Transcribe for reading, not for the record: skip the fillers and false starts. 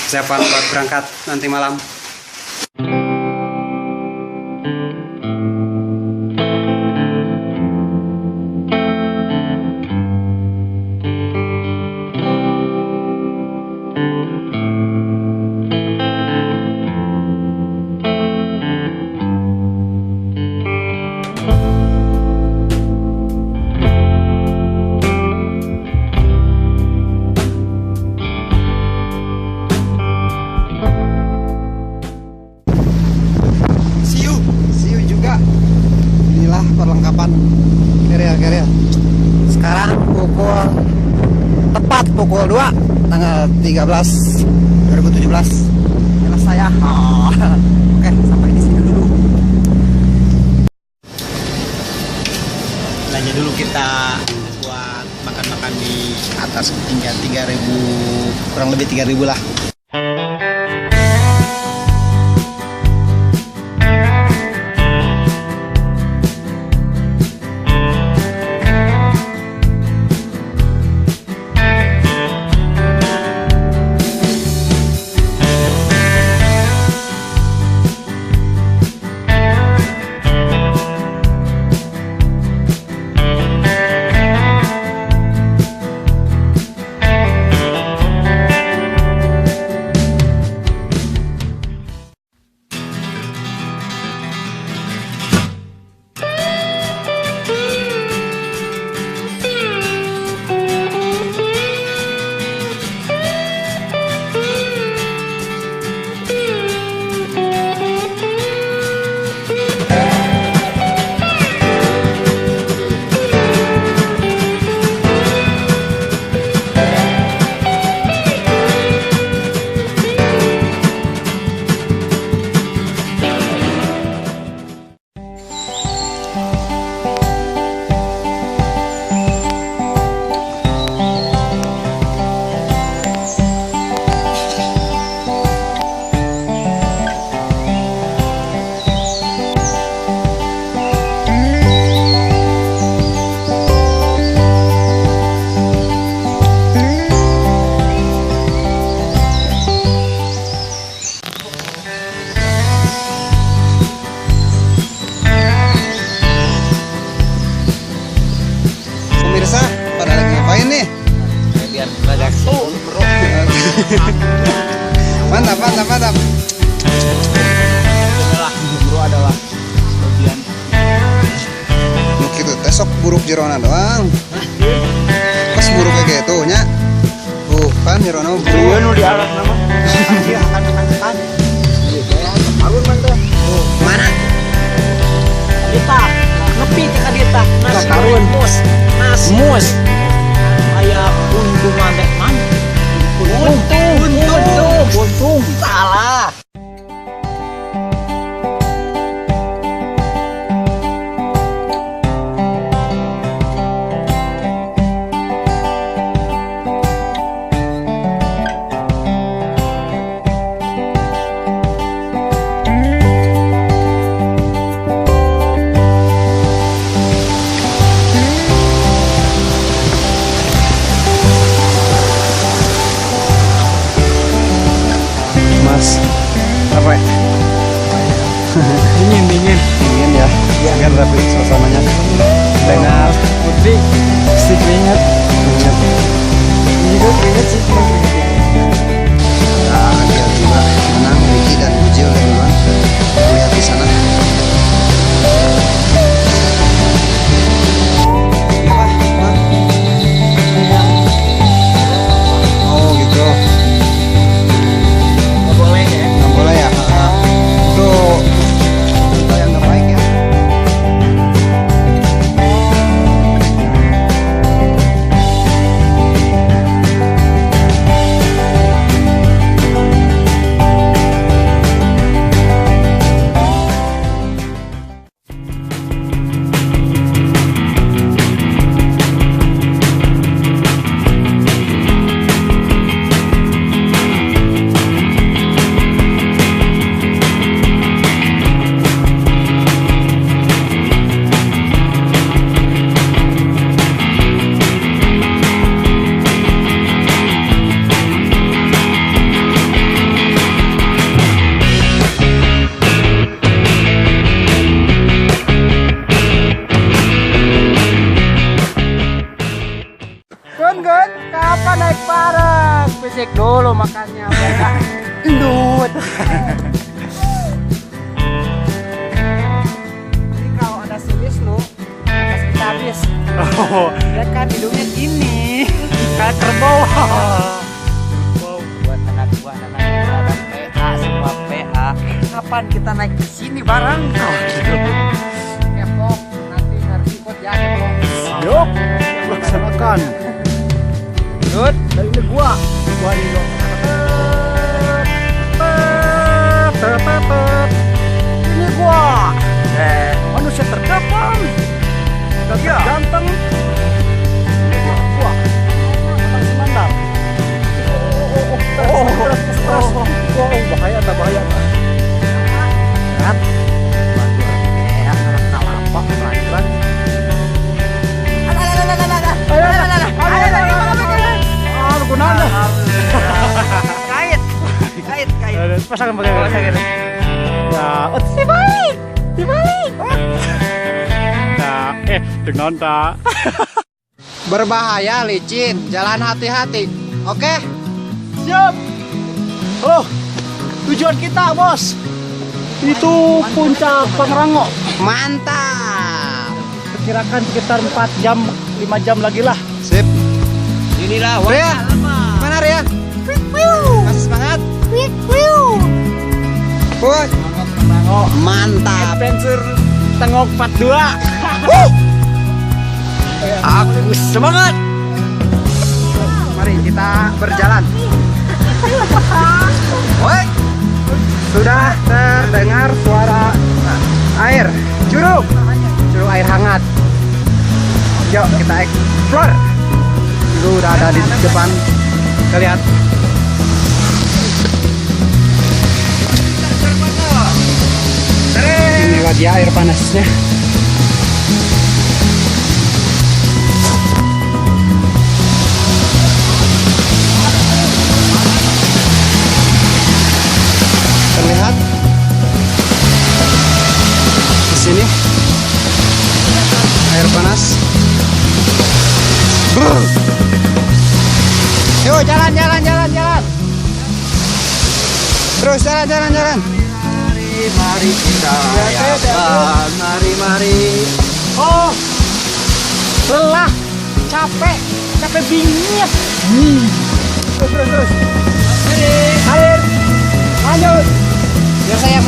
Siapa buat berangkat nanti malam? Perlengkapan keril. Sekarang tepat pukul 2 tanggal 13 2017. Jelas saya. Oke, sampai di sini dulu. Belanja dulu kita buat makan-makan di atas ketinggian 3.000, kurang lebih 3.000 lah. Pemirsa, pada lagi ngapain nih? Biar banyak Mantap. bro adalah bagian Nuk itu tesok buruk jerona doang. Pas buruk kayak gitu nya. Kan jerona buruk. nu di alat nama. Dia akan kan. Iya, alun mantap. Mana? Dita, nepi ka dita. Nas Karun. mus. Aya untung teh man. Untung. Salah. Mas, apa ya? Dingin ya. Biar rapi suasananya. Dengar Putri, pasti keringat. Juga keringat sih. Nah, dia juga menang Ricky dan Uji oleh duluan. Lihat di sana. Oh gitu. Nggak boleh ya. Nggak boleh ya? Itu contoh yang nggak baik ya. Fisik dulu makannya. Endut. Jadi kalau ada si Wisnu, pas kita habis. Oh, Dia kan hidungnya gini. Kayak kerbau. Buat anak dan PA, semua PA. Kapan kita naik ke sini bareng? Kepok, nanti harus ikut ya Kepok. yuk, laksanakan. Dut, dari ini gua nih dong. Ini gua. Manusia terdepan. Ganteng. Ini gua. Teman semandang. Bahaya tak bahaya. Berat. Anak kalapa pelajaran. Kait. Pasangan pakai. Ya, Dibalik. nah, dengan tak. Berbahaya licin, jalan hati-hati. Oke? Siap. Oh, tujuan kita, Bos. Itu puncak Pangrango. Mantap. Perkirakan sekitar 4 jam, 5 jam lagi lah. Sip. Inilah Ria, mana Ria? Masih semangat? Woi, Pangrango. mantap. Adventure Tengok 42. Aku semangat. Mari kita berjalan. Woi, sudah terdengar suara air, curug air hangat. Yuk kita explore. Itu udah ada di depan. Kita lihat. Inilah dia air panasnya. Terlihat di sini air panas. Yuk jalan. Terus jalan. Mari kita mari. Oh, lelah, capek bingit. Terus. Air, lanjut. Biar saya